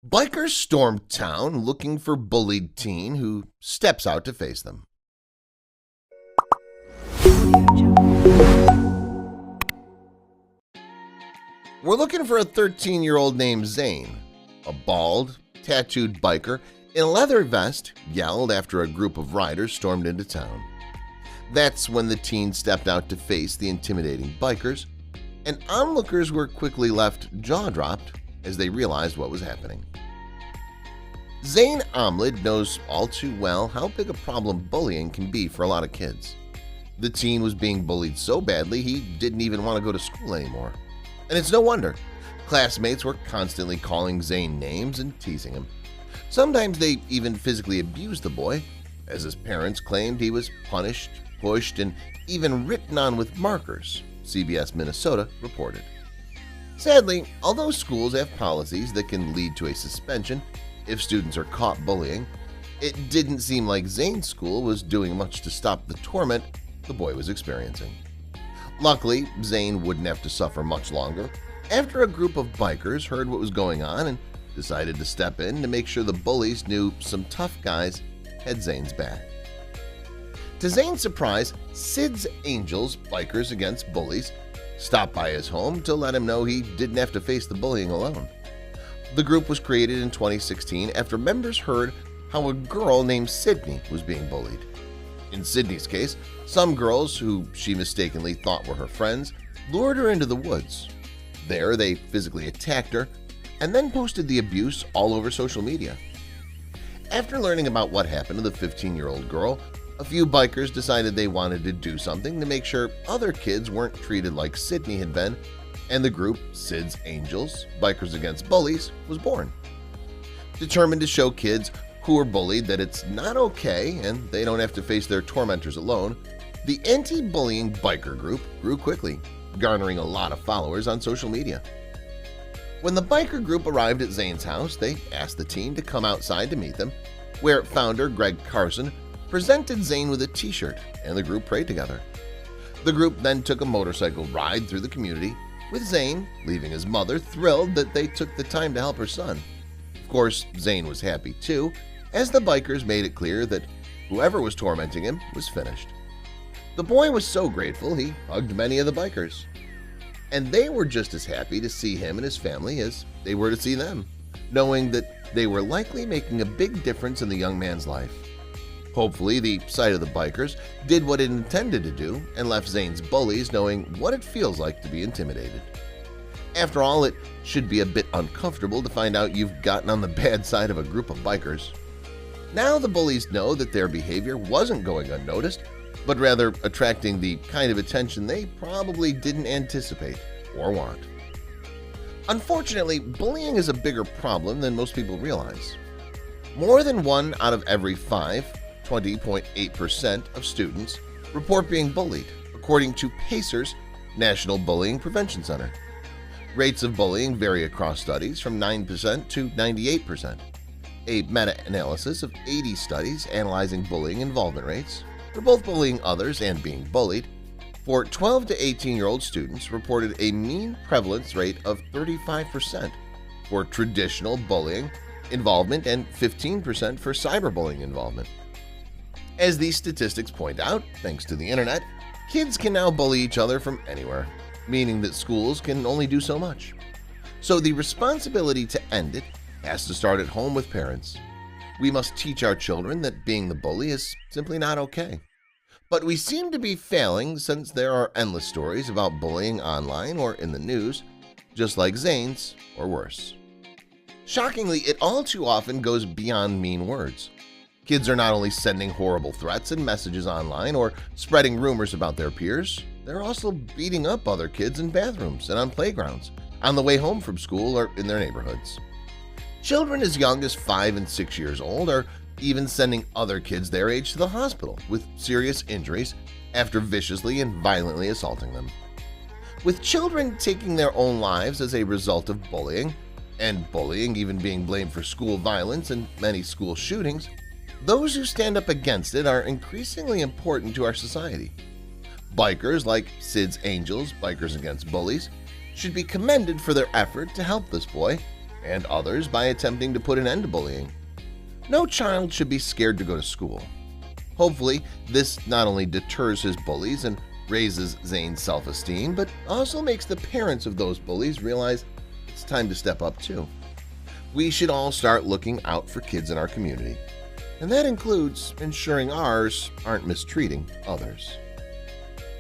Bikers storm town looking for bullied teen who steps out to face them. We're looking for a 13-year-old named Zayn. A bald, tattooed biker in a leather vest yelled after a group of riders stormed into town. That's when the teen stepped out to face the intimidating bikers, and onlookers were quickly left jaw-dropped as they realized what was happening. Zayn knows all too well how big a problem bullying can be for a lot of kids. The teen was being bullied so badly he didn't even want to go to school anymore. And it's no wonder. Classmates were constantly calling Zayn names and teasing him. Sometimes they even physically abused the boy, as his parents claimed he was punished, pushed, and even written on with markers, CBS Minnesota reported. Sadly, although schools have policies that can lead to a suspension if students are caught bullying, it didn't seem like Zayn's school was doing much to stop the torment the boy was experiencing. Luckily, Zayn wouldn't have to suffer much longer after a group of bikers heard what was going on and decided to step in to make sure the bullies knew some tough guys had Zayn's back. To Zayn's surprise, Sid's Angels, Bikers Against Bullies, stopped by his home to let him know he didn't have to face the bullying alone. The group was created in 2016 after members heard how a girl named Sydney was being bullied. In Sydney's case, some girls who she mistakenly thought were her friends lured her into the woods. There, they physically attacked her and then posted the abuse all over social media. After learning about what happened to the 15-year-old girl, a few bikers decided they wanted to do something to make sure other kids weren't treated like Sydney had been, and the group Sid's Angels, Bikers Against Bullies, was born. Determined to show kids who are bullied that it's not okay and they don't have to face their tormentors alone, the anti-bullying biker group grew quickly, garnering a lot of followers on social media. When the biker group arrived at Zayn's house, they asked the teen to come outside to meet them, where founder Greg Carson presented Zayn with a t-shirt and the group prayed together. The group then took a motorcycle ride through the community, with Zayn leaving his mother thrilled that they took the time to help her son. Of course, Zayn was happy too, as the bikers made it clear that whoever was tormenting him was finished. The boy was so grateful he hugged many of the bikers. And they were just as happy to see him and his family as they were to see them, knowing that they were likely making a big difference in the young man's life. Hopefully, the sight of the bikers did what it intended to do and left Zayn's bullies knowing what it feels like to be intimidated. After all, it should be a bit uncomfortable to find out you've gotten on the bad side of a group of bikers. Now the bullies know that their behavior wasn't going unnoticed, but rather attracting the kind of attention they probably didn't anticipate or want. Unfortunately, bullying is a bigger problem than most people realize. More than 1 out of every 5, 20.8% of students report being bullied, according to PACER's National Bullying Prevention Center. Rates of bullying vary across studies from 9% to 98%. A meta-analysis of 80 studies analyzing bullying involvement rates for both bullying others and being bullied for 12 to 18-year-old students reported a mean prevalence rate of 35% for traditional bullying involvement and 15% for cyberbullying involvement. As these statistics point out, thanks to the internet, kids can now bully each other from anywhere, meaning that schools can only do so much. So the responsibility to end it has to start at home with parents. We must teach our children that being the bully is simply not okay. But we seem to be failing since there are endless stories about bullying online or in the news, just like Zayn's or worse. Shockingly, it all too often goes beyond mean words. Kids are not only sending horrible threats and messages online or spreading rumors about their peers, they're also beating up other kids in bathrooms and on playgrounds, on the way home from school or in their neighborhoods. Children as young as 5 and 6 years old are even sending other kids their age to the hospital with serious injuries after viciously and violently assaulting them. With children taking their own lives as a result of bullying, and bullying even being blamed for school violence and many school shootings, those who stand up against it are increasingly important to our society. Bikers like Sid's Angels, Bikers Against Bullies, should be commended for their effort to help this boy and others by attempting to put an end to bullying. No child should be scared to go to school. Hopefully, this not only deters his bullies and raises Zayn's self-esteem, but also makes the parents of those bullies realize it's time to step up too. We should all start looking out for kids in our community, and that includes ensuring ours aren't mistreating others.